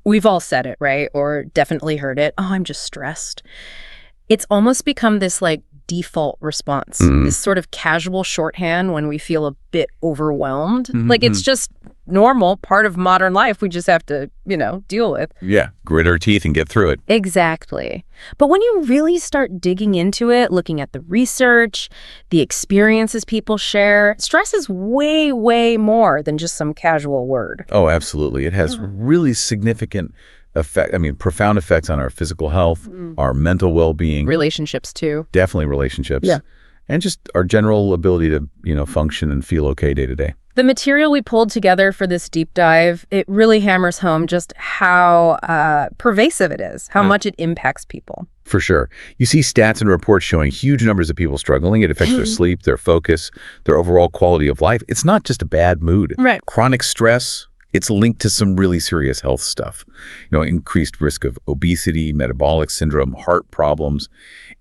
We've all said it, right? Or definitely heard it. Oh, I'm just stressed. It's almost become this like default response, Mm. this sort of casual shorthand when we feel a bit overwhelmed. Like Mm-hmm. it's just normal, part of modern life we just have to, deal with. Yeah, grit our teeth and get through it. Exactly. But when you really start digging into it, looking at the research, the experiences people share, stress is way, way more than just some casual word. Oh, absolutely. It has really significant profound effects on our physical health, our mental well-being, Relationships, too. definitely relationships, Yeah. and just our general ability to, function and feel okay day to day. The material we pulled together for this deep dive, it really hammers home just how pervasive it is, how much it impacts people. For sure. You see stats and reports showing huge numbers of people struggling. It affects their sleep, their focus, their overall quality of life. It's not just a bad mood. Right. Chronic stress, it's linked to some really serious health stuff. Increased risk of obesity, metabolic syndrome, heart problems,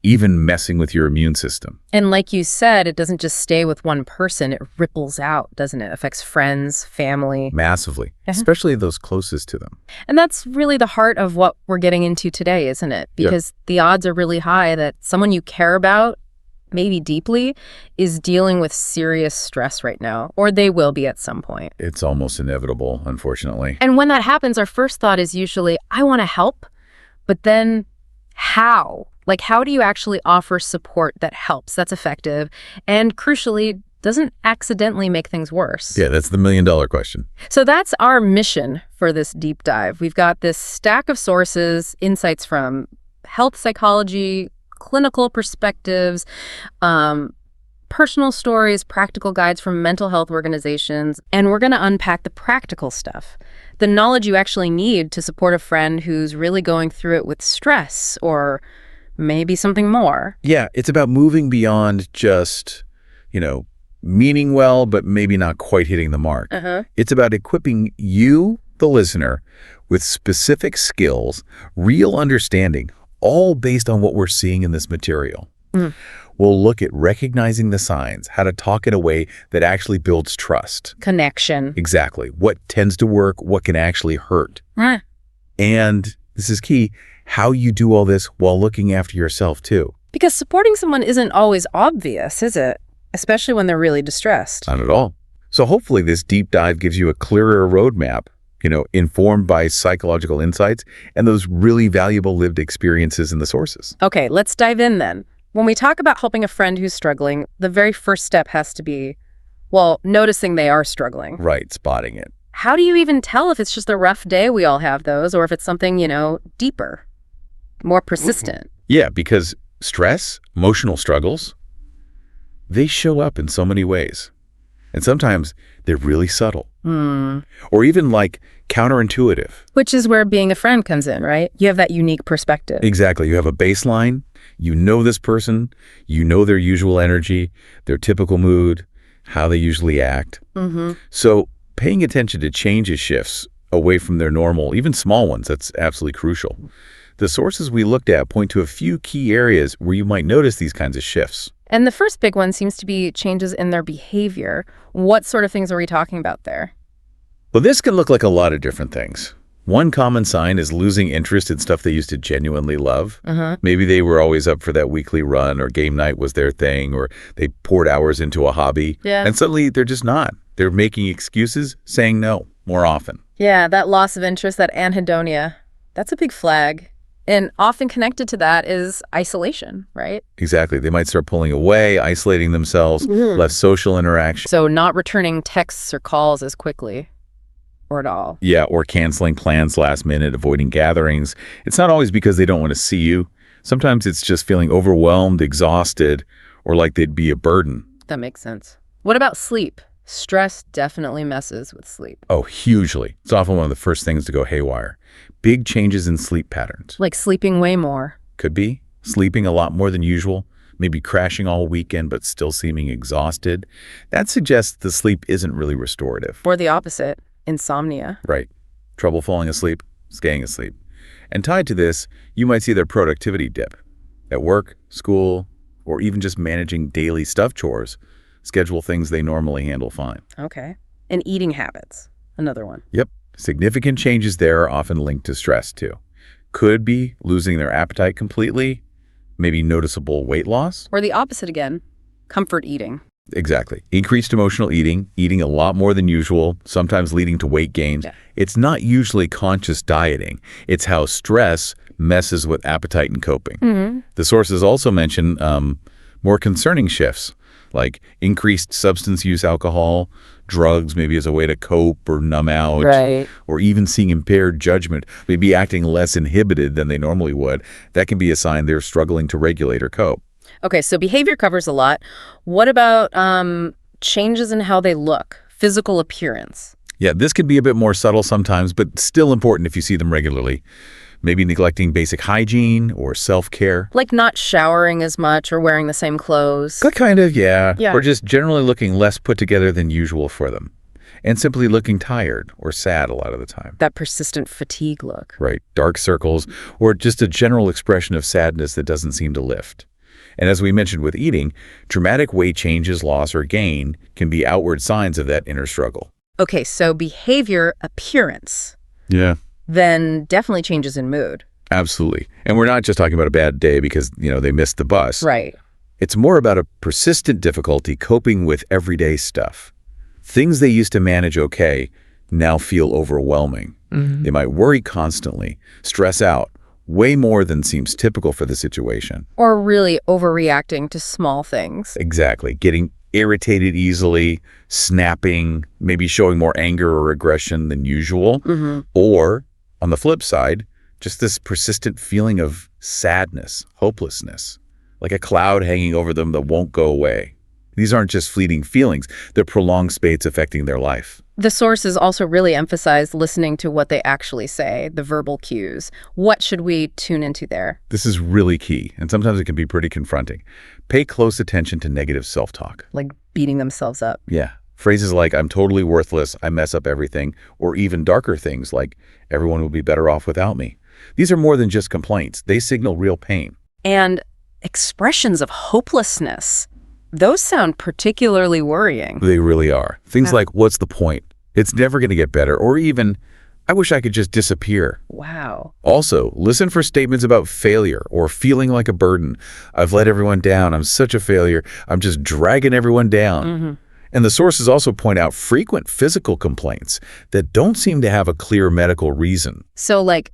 even messing with your immune system. And like you said, it doesn't just stay with one person, it ripples out, doesn't it? Affects friends, family. Massively, especially those closest to them. And that's really the heart of what we're getting into today, isn't it? Because the odds are really high that someone you care about, maybe deeply, is dealing with serious stress right now, or they will be at some point. It's almost inevitable, unfortunately. And when that happens, our first thought is usually, I want to help, but then how? Like, how do you actually offer support that helps, that's effective, and crucially, doesn't accidentally make things worse? Yeah, that's the million-dollar question. So that's our mission for this deep dive. We've got this stack of sources, insights from health psychology, clinical perspectives, personal stories, practical guides from mental health organizations, and we're going to unpack the practical stuff, the knowledge you actually need to support a friend who's really going through it with stress or maybe something more. Yeah, it's about moving beyond just, meaning well, but maybe not quite hitting the mark. It's about equipping you, the listener, with specific skills, real understanding, all based on what we're seeing in this material. We'll look at recognizing the signs, how to talk in a way that actually builds trust. Connection. Exactly. What tends to work, what can actually hurt. And this is key, how you do all this while looking after yourself too. Because supporting someone isn't always obvious, is it? Especially when they're really distressed. Not at all. So hopefully this deep dive gives you a clearer roadmap, informed by psychological insights and those really valuable lived experiences in the sources. Okay, let's dive in then. When we talk about helping a friend who's struggling, the very first step has to be, noticing they are struggling. Right, spotting it. How do you even tell if it's just a rough day? We all have those, or if it's something, deeper, more persistent? Yeah, because stress, emotional struggles, they show up in so many ways. And sometimes they're really subtle. Or even like counterintuitive. Which is where being a friend comes in, right? You have that unique perspective. Exactly. You have a baseline. You know this person. You know their usual energy, their typical mood, how they usually act. So paying attention to changes, shifts away from their normal, even small ones, that's absolutely crucial. The sources we looked at point to a few key areas where you might notice these kinds of shifts. And the first big one seems to be changes in their behavior. What sort of things are we talking about there? Well, this can look like a lot of different things. One common sign is losing interest in stuff they used to genuinely love. Maybe they were always up for that weekly run, or game night was their thing, or they poured hours into a hobby. And suddenly they're just not. They're making excuses, saying no more often. Yeah, that loss of interest, that anhedonia, that's a big flag. And often connected to that is isolation, right? Exactly. They might start pulling away, isolating themselves, less social interaction. So not returning texts or calls as quickly or at all. Yeah, or canceling plans last minute, avoiding gatherings. It's not always because they don't want to see you. Sometimes it's just feeling overwhelmed, exhausted, or like they'd be a burden. That makes sense. What about sleep? Stress definitely messes with sleep. Oh, hugely. It's often one of the first things to go haywire. Big changes in sleep patterns. Like sleeping way more. Could be. Sleeping a lot more than usual. Maybe crashing all weekend but still seeming exhausted. That suggests the sleep isn't really restorative. Or the opposite, insomnia. Right. Trouble falling asleep, staying asleep. And tied to this, you might see their productivity dip. At work, school, or even just managing daily stuff chores. Schedule things they normally handle fine. Okay. And eating habits, another one. Yep. Significant changes there are often linked to stress, too. Could be losing their appetite completely, maybe noticeable weight loss. Or the opposite again, comfort eating. Exactly. Increased emotional eating, eating a lot more than usual, sometimes leading to weight gains. Yeah. It's not usually conscious dieting. It's how stress messes with appetite and coping. The sources also mention more concerning shifts, like increased substance use, alcohol, drugs, maybe as a way to cope or numb out, or even seeing impaired judgment, maybe acting less inhibited than they normally would. That can be a sign they're struggling to regulate or cope. Okay, so behavior covers a lot. What about changes in how they look, physical appearance? Yeah, this can be a bit more subtle sometimes, but still important if you see them regularly. Maybe neglecting basic hygiene or self-care. Like not showering as much or wearing the same clothes. Good kind of, yeah. Yeah. Or just generally looking less put together than usual for them. And simply looking tired or sad a lot of the time. That persistent fatigue look. Right, dark circles, or just a general expression of sadness that doesn't seem to lift. And as we mentioned with eating, dramatic weight changes, loss, or gain can be outward signs of that inner struggle. Okay, so behavior appearance. Yeah. Then definitely changes in mood. Absolutely. And we're not just talking about a bad day because, they missed the bus. Right. It's more about a persistent difficulty coping with everyday stuff. Things they used to manage okay now feel overwhelming. They might worry constantly, stress out, way more than seems typical for the situation. Or really overreacting to small things. Exactly. Getting irritated easily, snapping, maybe showing more anger or aggression than usual. Or, on the flip side, just this persistent feeling of sadness, hopelessness, like a cloud hanging over them that won't go away. These aren't just fleeting feelings, they're prolonged states affecting their life. The sources also really emphasize listening to what they actually say, the verbal cues. What should we tune into there? This is really key, and sometimes it can be pretty confronting. Pay close attention to negative self-talk. Like beating themselves up. Yeah. Phrases like, I'm totally worthless, I mess up everything, or even darker things like, everyone will be better off without me. These are more than just complaints. They signal real pain. And expressions of hopelessness. Those sound particularly worrying. They really are. Things like, what's the point? It's never going to get better. Or even, I wish I could just disappear. Wow. Also, listen for statements about failure or feeling like a burden. I've let everyone down. I'm such a failure. I'm just dragging everyone down. And the sources also point out frequent physical complaints that don't seem to have a clear medical reason. So like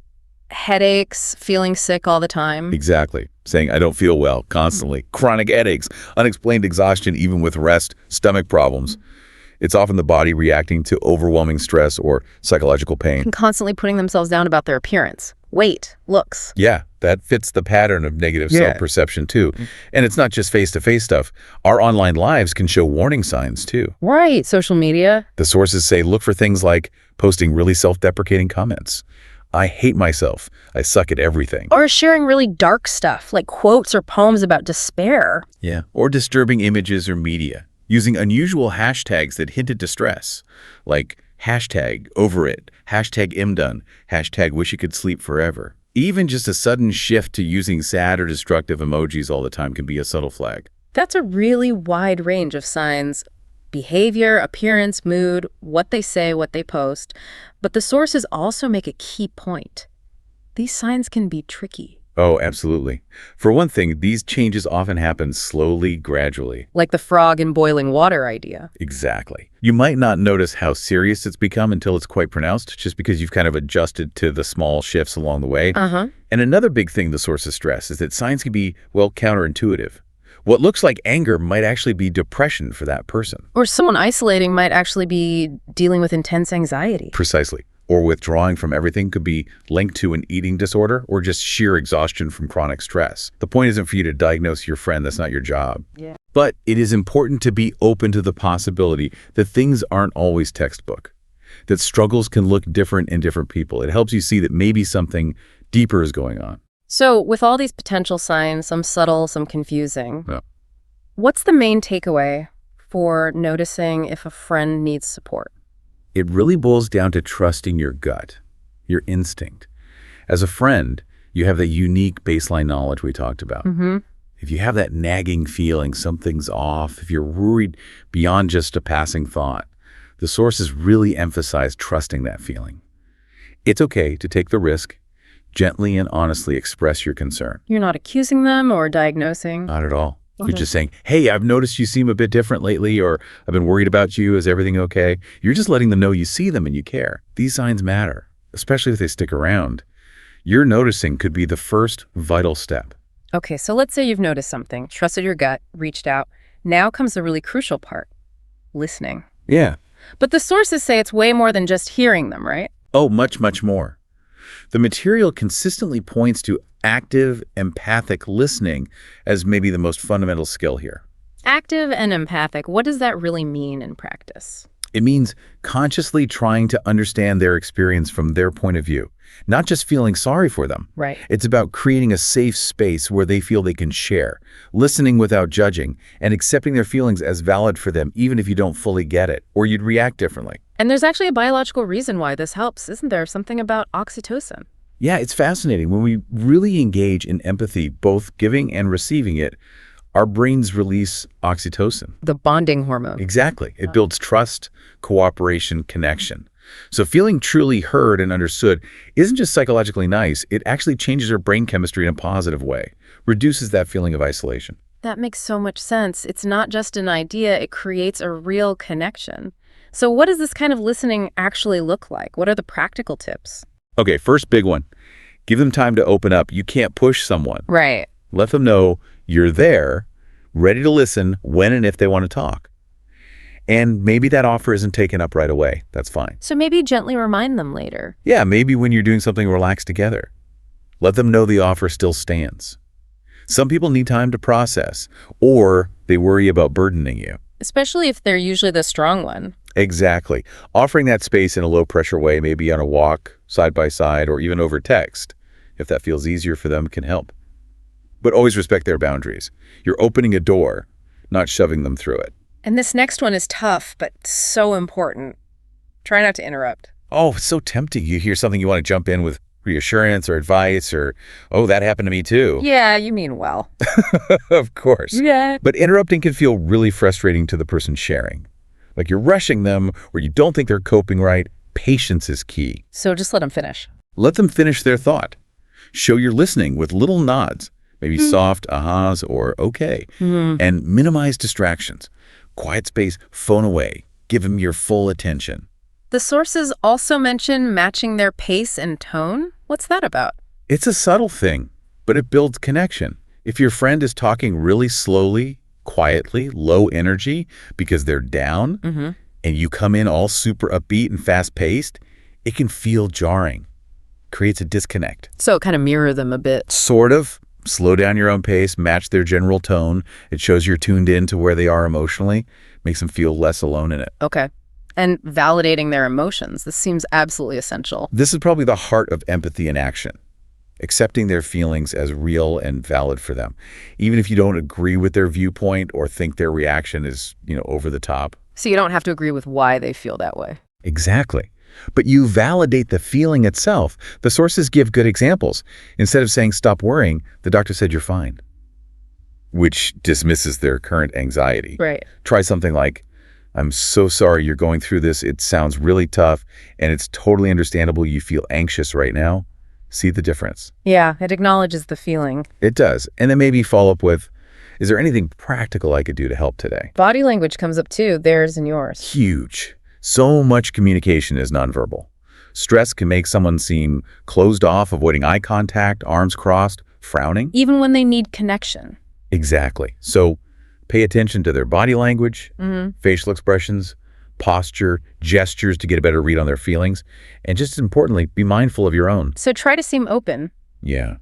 headaches, feeling sick all the time. Exactly. Saying, I don't feel well, constantly. Chronic headaches, unexplained exhaustion, even with rest, stomach problems. It's often the body reacting to overwhelming stress or psychological pain. And constantly putting themselves down about their appearance, weight, looks. Yeah, that fits the pattern of negative self-perception too. And it's not just face-to-face stuff. Our online lives can show warning signs too. Right, social media. The sources say look for things like posting really self-deprecating comments. I hate myself. I suck at everything. Or sharing really dark stuff, like quotes or poems about despair. Yeah. Or disturbing images or media. Using unusual hashtags that hint at distress, like hashtag over it, hashtag imdone, hashtag wish you could sleep forever. Even just a sudden shift to using sad or destructive emojis all the time can be a subtle flag. That's a really wide range of signs. Behavior, appearance, mood, what they say, what they post. But the sources also make a key point. These signs can be tricky. Oh, absolutely. For one thing, these changes often happen slowly, gradually. Like the frog in boiling water idea. Exactly. You might not notice how serious it's become until it's quite pronounced, just because you've kind of adjusted to the small shifts along the way. And another big thing the sources stress is that signs can be, well, counterintuitive. What looks like anger might actually be depression for that person. Or someone isolating might actually be dealing with intense anxiety. Precisely. Or withdrawing from everything could be linked to an eating disorder or just sheer exhaustion from chronic stress. The point isn't for you to diagnose your friend. That's not your job. Yeah. But it is important to be open to the possibility that things aren't always textbook, that struggles can look different in different people. It helps you see that maybe something deeper is going on. So with all these potential signs, some subtle, some confusing, what's the main takeaway for noticing if a friend needs support? It really boils down to trusting your gut, your instinct. As a friend, you have the unique baseline knowledge we talked about. If you have that nagging feeling something's off, if you're worried beyond just a passing thought, the sources really emphasize trusting that feeling. It's okay to take the risk. Gently and honestly express your concern. You're not accusing them or diagnosing. Not at all. Okay. You're just saying, hey, I've noticed you seem a bit different lately, or I've been worried about you. Is everything okay? You're just letting them know you see them and you care. These signs matter, especially if they stick around. Your noticing could be the first vital step. Okay, so let's say you've noticed something, trusted your gut, reached out. Now comes the really crucial part, listening. Yeah. But the sources say it's way more than just hearing them, right? Oh, much, much more. The material consistently points to active, empathic listening as maybe the most fundamental skill here. Active and empathic, what does that really mean in practice? It means consciously trying to understand their experience from their point of view, not just feeling sorry for them. Right. It's about creating a safe space where they feel they can share, listening without judging, and accepting their feelings as valid for them, even if you don't fully get it, or you'd react differently. And there's actually a biological reason why this helps, isn't there? Something about oxytocin. Yeah, it's fascinating. When we really engage in empathy, both giving and receiving it, our brains release oxytocin. The bonding hormone. Exactly. It builds trust, cooperation, connection. So feeling truly heard and understood isn't just psychologically nice, it actually changes our brain chemistry in a positive way, reduces that feeling of isolation. That makes so much sense. It's not just an idea, it creates a real connection. So what does this kind of listening actually look like? What are the practical tips? Okay, first big one. Give them time to open up. You can't push someone. Right. Let them know you're there, ready to listen when and if they want to talk. And maybe that offer isn't taken up right away. That's fine. So maybe gently remind them later. Yeah, maybe when you're doing something relaxed together. Let them know the offer still stands. Some people need time to process, or they worry about burdening you. Especially if they're usually the strong one. Exactly. Offering that space in a low-pressure way, maybe on a walk, side by side, or even over text, if that feels easier for them, can help. But always respect their boundaries. You're opening a door, not shoving them through it. And this next one is tough, but so important. Try not to interrupt. Oh, it's so tempting. You hear something you want to jump in with reassurance or advice or, oh, that happened to me too. Yeah, you mean well. Of course. Yeah. But interrupting can feel really frustrating to the person sharing. Like you're rushing them or you don't think they're coping right. Patience is key. So just let them finish. Let them finish their thought. Show you're listening with little nods, maybe soft ahas or okay, and minimize distractions. Quiet space, phone away. Give them your full attention. The sources also mention matching their pace and tone. What's that about? It's a subtle thing, but it builds connection. If your friend is talking really slowly, quietly, low energy because they're down, and you come in all super upbeat and fast-paced, it can feel jarring. Creates a disconnect. So kind of mirror them a bit. Sort of. Slow down your own pace, match their general tone. It shows you're tuned in to where they are emotionally, makes them feel less alone in it. Okay. And validating their emotions. This seems absolutely essential. This is probably the heart of empathy in action. Accepting their feelings as real and valid for them. Even if you don't agree with their viewpoint or think their reaction is, over the top. So you don't have to agree with why they feel that way. Exactly. But you validate the feeling itself. The sources give good examples. Instead of saying, stop worrying, the doctor said you're fine, which dismisses their current anxiety. Right. Try something like, I'm so sorry you're going through this. It sounds really tough, and it's totally understandable you feel anxious right now. See the difference? Yeah, it acknowledges the feeling. It does. And then maybe follow up with, is there anything practical I could do to help today? Body language comes up too, theirs and yours. Huge. So much communication is nonverbal. Stress can make someone seem closed off, avoiding eye contact, arms crossed, frowning. Even when they need connection. Exactly. So pay attention to their body language, facial expressions, posture, gestures to get a better read on their feelings. And just as importantly, be mindful of your own. So try to seem open. Yeah.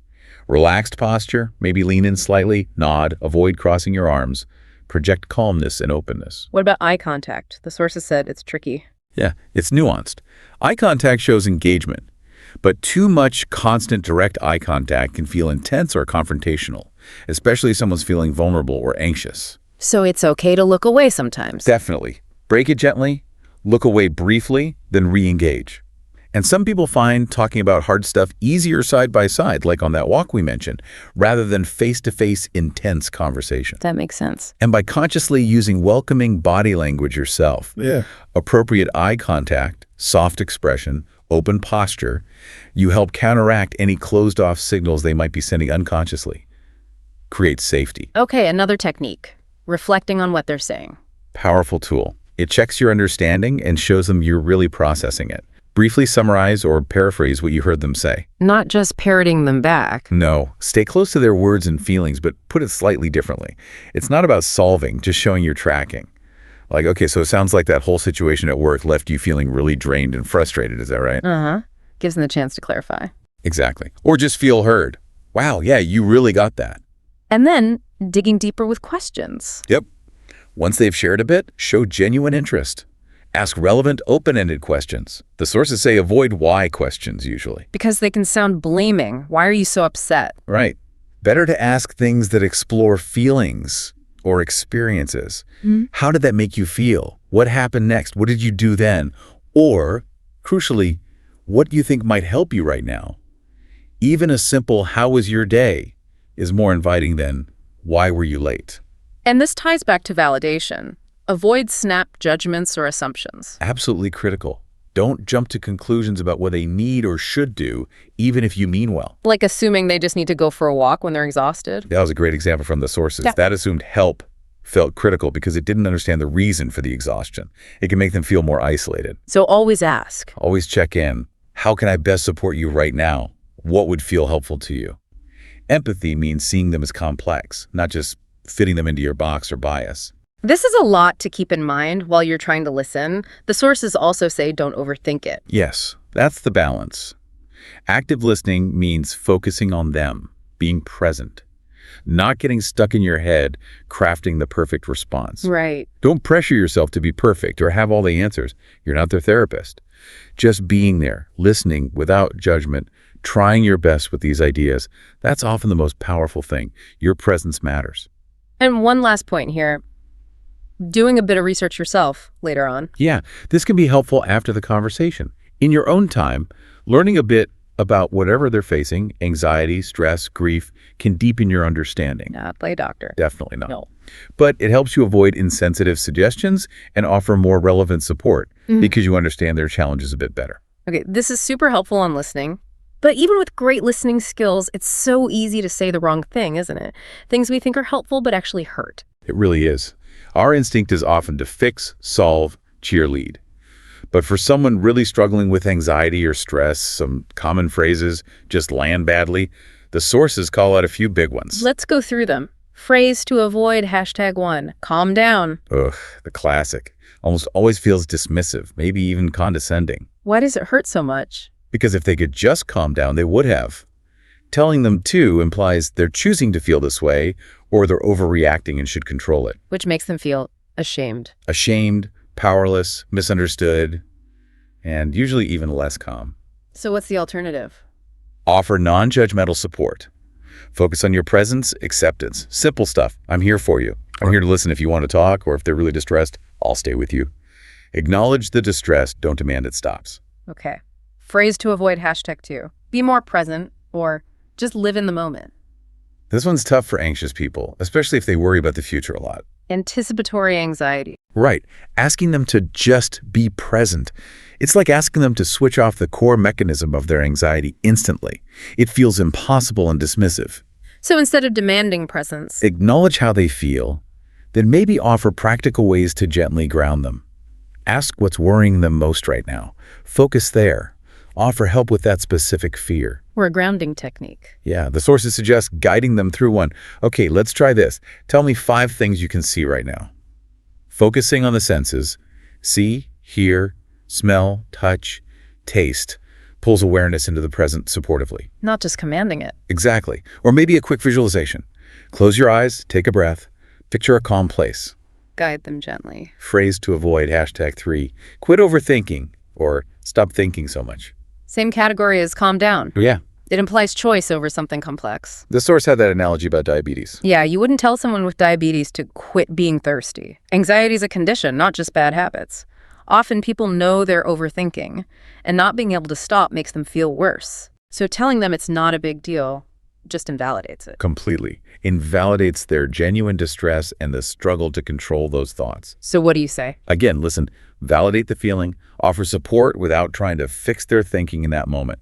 Relaxed posture, maybe lean in slightly, nod, avoid crossing your arms. Project calmness and openness. What about eye contact? The sources said it's tricky. Yeah, it's nuanced. Eye contact shows engagement, but too much constant direct eye contact can feel intense or confrontational, especially if someone's feeling vulnerable or anxious. So it's okay to look away sometimes. Definitely. Break it gently, look away briefly, then re-engage. And some people find talking about hard stuff easier side by side, like on that walk we mentioned, rather than face-to-face intense conversation. That makes sense. And by consciously using welcoming body language yourself, appropriate eye contact, soft expression, open posture, you help counteract any closed-off signals they might be sending unconsciously. Create safety. Okay, another technique. Reflecting on what they're saying. Powerful tool. It checks your understanding and shows them you're really processing it. Briefly summarize or paraphrase what you heard them say. Not just parroting them back. No, stay close to their words and feelings, but put it slightly differently. It's not about solving, just showing you're tracking. Like, okay, so it sounds like that whole situation at work left you feeling really drained and frustrated, is that right? Uh-huh. Gives them the chance to clarify. Exactly. Or just feel heard. Wow, yeah, you really got that. And then digging deeper with questions. Yep. Once they've shared a bit, show genuine interest. Ask relevant, open-ended questions. The sources say avoid why questions usually. Because they can sound blaming. Why are you so upset? Right. Better to ask things that explore feelings or experiences. How did that make you feel? What happened next? What did you do then? Or, crucially, what do you think might help you right now? Even a simple "how was your day" is more inviting than "why were you late?" And this ties back to validation. Avoid snap judgments or assumptions. Absolutely critical. Don't jump to conclusions about what they need or should do, even if you mean well. Like assuming they just need to go for a walk when they're exhausted. That was a great example from the sources. Yeah. That assumed help felt critical because it didn't understand the reason for the exhaustion. It can make them feel more isolated. So always ask. Always check in. How can I best support you right now? What would feel helpful to you? Empathy means seeing them as complex, not just fitting them into your box or bias. This is a lot to keep in mind while you're trying to listen. The sources also say don't overthink it. Yes, that's the balance. Active listening means focusing on them, being present, not getting stuck in your head, crafting the perfect response. Right. Don't pressure yourself to be perfect or have all the answers. You're not their therapist. Just being there, listening without judgment, trying your best with these ideas, that's often the most powerful thing. Your presence matters. And one last point here. Doing a bit of research yourself later on. Yeah, this can be helpful after the conversation. In your own time, learning a bit about whatever they're facing, anxiety, stress, grief, can deepen your understanding. Not play doctor. Definitely not. No. But it helps you avoid insensitive suggestions and offer more relevant support because you understand their challenges a bit better. Okay, this is super helpful on listening. But even with great listening skills, it's so easy to say the wrong thing, isn't it? Things we think are helpful but actually hurt. It really is. Our instinct is often to fix, solve, cheerlead. But for someone really struggling with anxiety or stress, some common phrases just land badly. The sources call out a few big ones. Let's go through them. Phrase to avoid, #1. Calm down. Ugh, the classic. Almost always feels dismissive, maybe even condescending. Why does it hurt so much? Because if they could just calm down, they would have. Telling them to implies they're choosing to feel this way or they're overreacting and should control it. Which makes them feel ashamed. Ashamed, powerless, misunderstood, and usually even less calm. So what's the alternative? Offer non-judgmental support. Focus on your presence, acceptance. Simple stuff. I'm here for you. I'm here to listen if you want to talk, or if they're really distressed, I'll stay with you. Acknowledge the distress, don't demand it stops. Okay. Phrase to avoid #2. Be more present or just live in the moment. This one's tough for anxious people, especially if they worry about the future a lot. Anticipatory anxiety. Right. Asking them to just be present. It's like asking them to switch off the core mechanism of their anxiety instantly. It feels impossible and dismissive. So instead of demanding presence, Acknowledge how they feel, then maybe offer practical ways to gently ground them. Ask what's worrying them most right now. Focus there. Offer help with that specific fear. or a grounding technique. Yeah, the sources suggest guiding them through one. Okay, let's try this. Tell me 5 things you can see right now. Focusing on the senses, see, hear, smell, touch, taste, pulls awareness into the present supportively. Not just commanding it. Exactly. Or maybe a quick visualization. Close your eyes, take a breath, picture a calm place. Guide them gently. Phrase to avoid #3, quit overthinking, or stop thinking so much. Same category as calm down. Yeah. It implies choice over something complex. The source had that analogy about diabetes. Yeah, you wouldn't tell someone with diabetes to quit being thirsty. Anxiety is a condition, not just bad habits. Often people know they're overthinking, and not being able to stop makes them feel worse. So telling them it's not a big deal just invalidates it. Completely. Invalidates their genuine distress and the struggle to control those thoughts. So what do you say? Again, listen, validate the feeling, Offer support without trying to fix their thinking in that moment.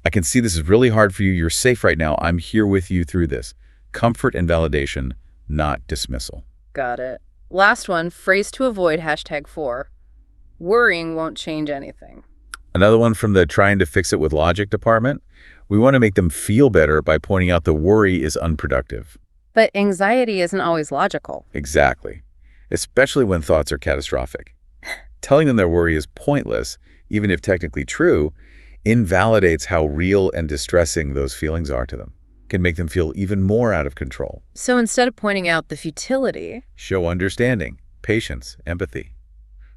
I can see this is really hard for you. You're safe right now. I'm here with you through this. Comfort and validation, not dismissal. Got it. Last one, phrase to avoid, #4. Worrying won't change anything. Another one from the trying to fix it with logic department. We want to make them feel better by pointing out the worry is unproductive. But anxiety isn't always logical. Exactly. Especially when thoughts are catastrophic. Telling them their worry is pointless, even if technically true, invalidates how real and distressing those feelings are to them. Can make them feel even more out of control. So instead of pointing out the futility, Show understanding, patience, empathy.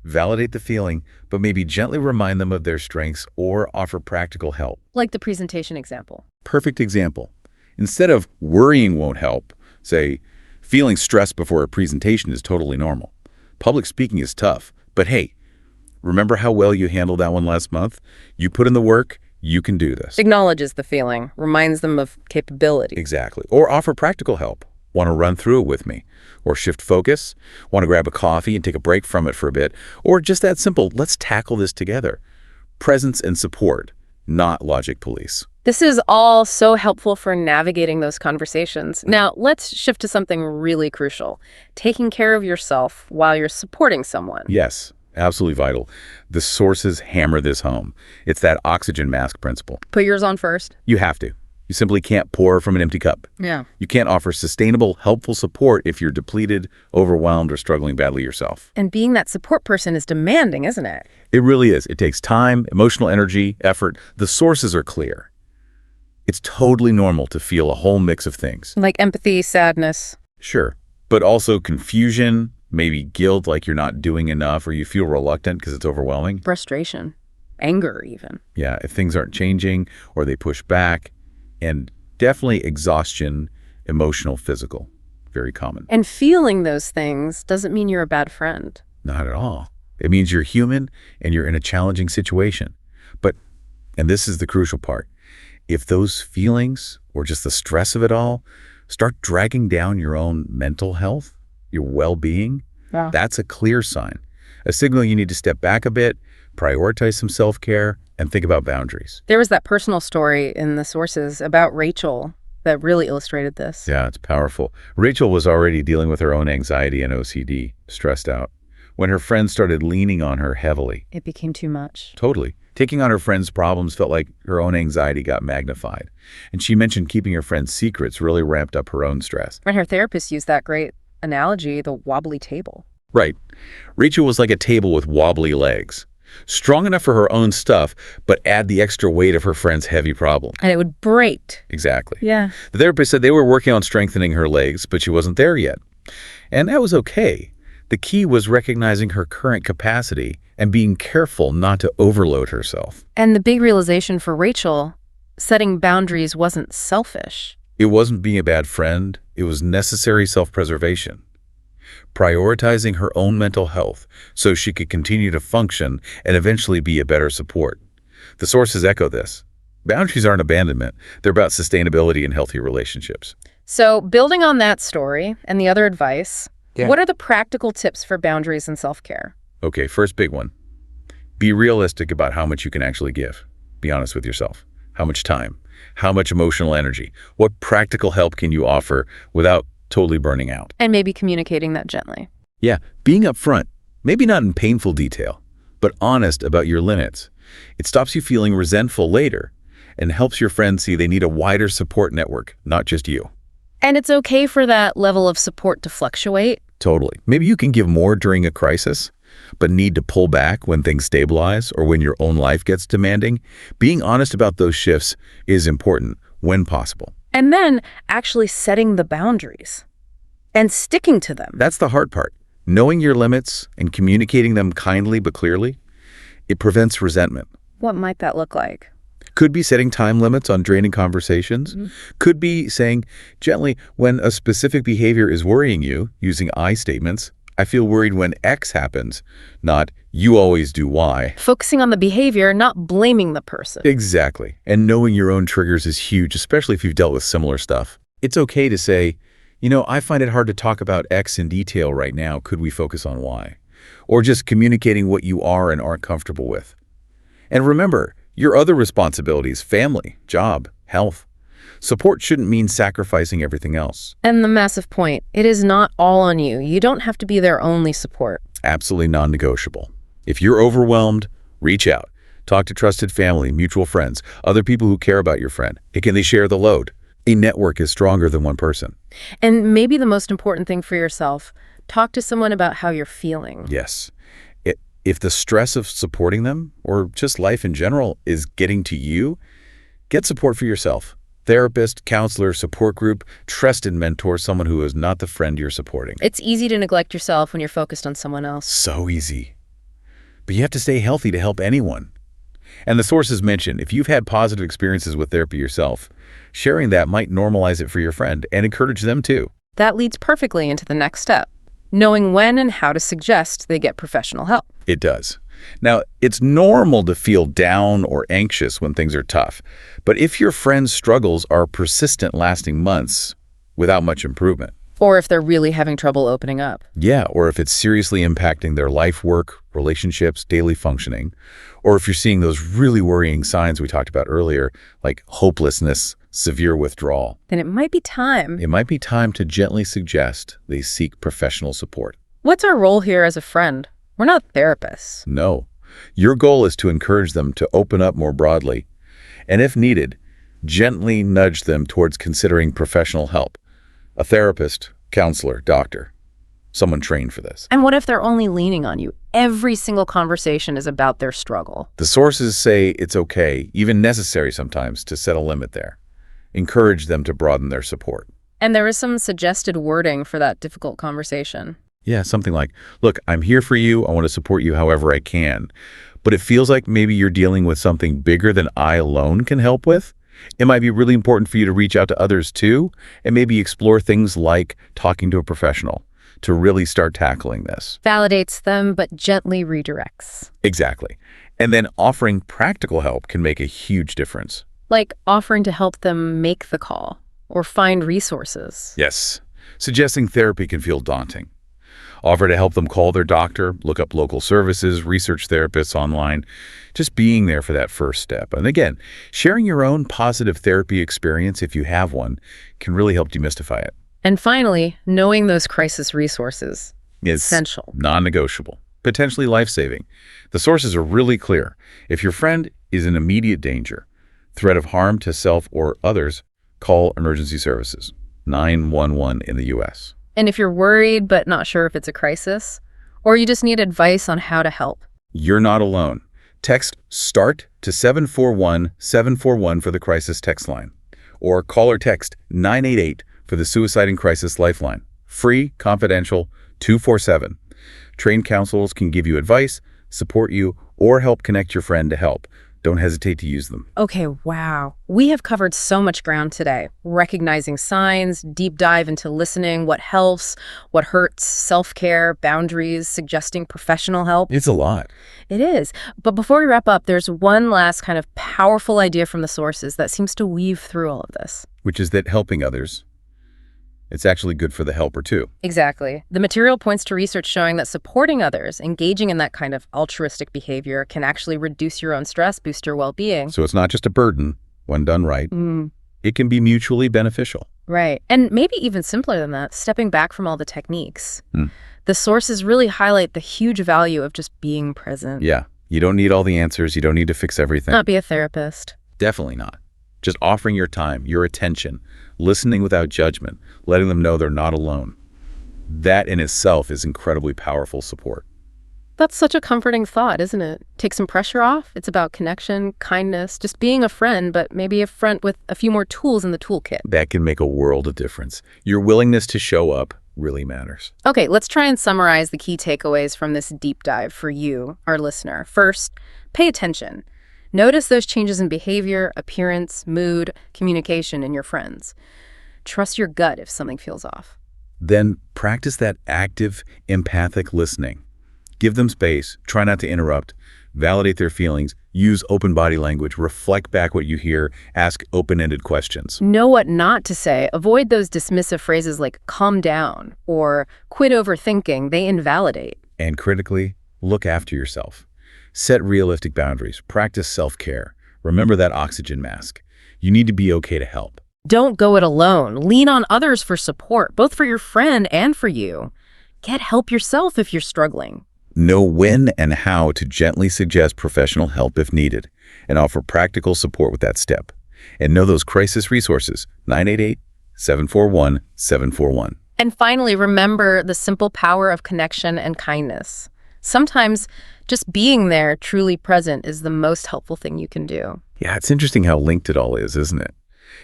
Validate the feeling, but maybe gently remind them of their strengths or offer practical help. like the presentation example. Perfect example. Instead of worrying won't help, say, feeling stressed before a presentation is totally normal. Public speaking is tough, but hey, remember how well you handled that one last month? You put in the work, you can do this. Acknowledges the feeling, reminds them of capability. Exactly. Or offer practical help. Want to run through it with me? Or shift focus? Want to grab a coffee and take a break from it for a bit? Or just that simple, let's tackle this together. Presence and support, not logic police. This is all so helpful for navigating those conversations. Now, let's shift to something really crucial. Taking care of yourself while you're supporting someone. Yes, absolutely vital. The sources hammer this home. It's that oxygen mask principle. Put yours on first. You have to. You simply can't pour from an empty cup. Yeah. You can't offer sustainable, helpful support if you're depleted, overwhelmed, or struggling badly yourself. And being that support person is demanding, isn't it? It really is. It takes time, emotional energy, effort. The sources are clear. It's totally normal to feel a whole mix of things. Like empathy, sadness. Sure. But also confusion, maybe guilt like you're not doing enough, or you feel reluctant because it's overwhelming. Frustration. Anger, even. Yeah, if things aren't changing or they push back. And definitely exhaustion, emotional, physical. Very common. And feeling those things doesn't mean you're a bad friend. Not at all. It means you're human and you're in a challenging situation. But, and this is the crucial part, if those feelings or just the stress of it all start dragging down your own mental health, your well-being, that's a clear sign, a signal you need to step back a bit, prioritize some self-care, and think about boundaries. There was that personal story in the sources about Rachel that really illustrated this. Yeah, it's powerful. Rachel was already dealing with her own anxiety and OCD, stressed out, when her friends started leaning on her heavily. It became too much. Totally. Taking on her friends' problems felt like her own anxiety got magnified. And she mentioned keeping her friends' secrets really ramped up her own stress. And her therapist used that great analogy, the wobbly table. Right. Rachel was like a table with wobbly legs. Strong enough for her own stuff, but add the extra weight of her friend's heavy problem. And it would break. Exactly. Yeah. The therapist said they were working on strengthening her legs, but she wasn't there yet. And that was okay. The key was recognizing her current capacity and being careful not to overload herself. And the big realization for Rachel, setting boundaries wasn't selfish. It wasn't being a bad friend. It was necessary self-preservation. Prioritizing her own mental health so she could continue to function and eventually be a better support. The sources echo this. Boundaries aren't abandonment. They're about sustainability and healthy relationships. So building on that story and the other advice, what are the practical tips for boundaries and self-care? Okay, first big one. Be realistic about how much you can actually give. Be honest with yourself. How much time? How much emotional energy? What practical help can you offer without totally burning out? And maybe communicating that gently. Yeah, being upfront, maybe not in painful detail, but honest about your limits. It stops you feeling resentful later and helps your friends see they need a wider support network, not just you. And it's okay for that level of support to fluctuate. Totally. Maybe you can give more during a crisis, but need to pull back when things stabilize or when your own life gets demanding. Being honest about those shifts is important when possible. And then actually setting the boundaries and sticking to them. That's the hard part. Knowing your limits and communicating them kindly but clearly, it prevents resentment. What might that look like? Could be setting time limits on draining conversations. Could be saying gently, when a specific behavior is worrying you, using I statements, I feel worried when X happens, not you always do Y. Focusing on the behavior, not blaming the person. Exactly. And knowing your own triggers is huge, especially if you've dealt with similar stuff. It's okay to say, I find it hard to talk about X in detail right now. Could we focus on Y? or just communicating what you are and aren't comfortable with. And remember, your other responsibilities, family, job, health. Support shouldn't mean sacrificing everything else. And the massive point, it is not all on you. You don't have to be their only support. Absolutely non-negotiable. If you're overwhelmed, reach out. Talk to trusted family, mutual friends, other people who care about your friend. Can they share the load? A network is stronger than one person. And maybe the most important thing for yourself, talk to someone about how you're feeling. Yes. If the stress of supporting them, or just life in general, is getting to you, get support for yourself. Therapist, counselor, support group, trusted mentor, someone who is not the friend you're supporting. It's easy to neglect yourself when you're focused on someone else. So easy. But you have to stay healthy to help anyone. And the sources mentioned, if you've had positive experiences with therapy yourself, sharing that might normalize it for your friend and encourage them too. That leads perfectly into the next step, knowing when and how to suggest they get professional help. It does. Now, it's normal to feel down or anxious when things are tough. But if your friend's struggles are persistent, lasting months without much improvement, Or if they're really having trouble opening up. yeah, or if it's seriously impacting their life, work, relationships, daily functioning, or if you're seeing those really worrying signs we talked about earlier, like hopelessness, severe withdrawal, Then it might be time. it might be time to gently suggest they seek professional support. What's our role here as a friend? We're not therapists. No. Your goal is to encourage them to open up more broadly, and if needed, gently nudge them towards considering professional help. A therapist, counselor, doctor, someone trained for this. And what if they're only leaning on you? Every single conversation is about their struggle. The sources say it's okay, even necessary sometimes, to set a limit there. Encourage them to broaden their support. And there is some suggested wording for that difficult conversation. Yeah, something like, look, I'm here for you. I want to support you however I can. But it feels like maybe you're dealing with something bigger than I alone can help with. It might be really important for you to reach out to others too, and maybe explore things like talking to a professional to really start tackling this. Validates them, but gently redirects. Exactly. And then offering practical help can make a huge difference. Like offering to help them make the call or find resources. Yes. Suggesting therapy can feel daunting. Offer to help them call their doctor, look up local services, research therapists online, just being there for that first step. And again, sharing your own positive therapy experience, if you have one, can really help demystify it. And finally, knowing those crisis resources. It's Essential. non-negotiable, potentially life-saving. The sources are really clear. If your friend is in immediate danger, threat of harm to self or others, call emergency services, 911 in the U.S. And if you're worried but not sure if it's a crisis, or you just need advice on how to help, You're not alone. Text START to 741-741 for the crisis text line, or call or text 988 for the Suicide and Crisis Lifeline. Free, confidential, 247. Trained counselors can give you advice, support you, or help connect your friend to help. Don't hesitate to use them. Okay, wow. We have covered so much ground today. Recognizing signs, deep dive into listening, what helps, what hurts, self-care, boundaries, suggesting professional help. It's a lot. It is. But before we wrap up, there's one last kind of powerful idea from the sources that seems to weave through all of this. Which is that helping others, it's actually good for the helper too. Exactly. The material points to research showing that supporting others, engaging in that kind of altruistic behavior, can actually reduce your own stress, boost your well-being. So it's not just a burden when done right. It can be mutually beneficial. Right. And maybe even simpler than that, stepping back from all the techniques. The sources really highlight the huge value of just being present. Yeah, you don't need all the answers. You don't need to fix everything. Not be a therapist. Definitely not. Just offering your time, your attention, listening without judgment, letting them know they're not alone. That in itself is incredibly powerful support. That's such a comforting thought, isn't it? Take some pressure off. It's about connection, kindness, just being a friend, but maybe a friend with a few more tools in the toolkit. That can make a world of difference. Your willingness to show up really matters. Okay, let's try and summarize the key takeaways from this deep dive for you, our listener. First, pay attention. Notice those changes in behavior, appearance, mood, communication in your friends. Trust your gut if something feels off. Then practice that active, empathic listening. Give them space, try not to interrupt, validate their feelings, use open body language, reflect back what you hear, ask open-ended questions. Know what not to say. Avoid those dismissive phrases like calm down or quit overthinking. They invalidate. And critically, look after yourself. Set realistic boundaries. Practice self-care. Remember that oxygen mask. You need to be okay to help. Don't go it alone. Lean on others for support, both for your friend and for you. Get help yourself if you're struggling. Know when and how to gently suggest professional help if needed, and offer practical support with that step. And know those crisis resources, 988-741-741. And finally, remember the simple power of connection and kindness. Sometimes just being there, truly present, is the most helpful thing you can do. Yeah, it's interesting how linked it all is, isn't it?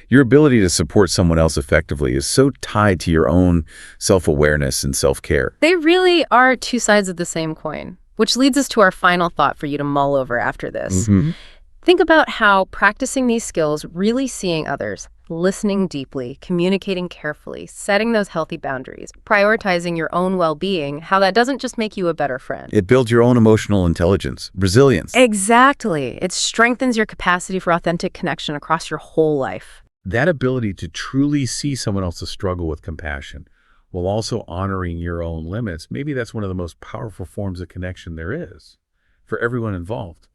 Your ability to support someone else effectively is so tied to your own self-awareness and self-care. They really are two sides of the same coin, which leads us to our final thought for you to mull over after this. Think about how practicing these skills, really seeing others, listening deeply, communicating carefully, setting those healthy boundaries, prioritizing your own well-being, how that doesn't just make you a better friend. It builds your own emotional intelligence, resilience. Exactly. It strengthens your capacity for authentic connection across your whole life. That ability to truly see someone else's struggle with compassion while also honoring your own limits, maybe that's one of the most powerful forms of connection there is for everyone involved.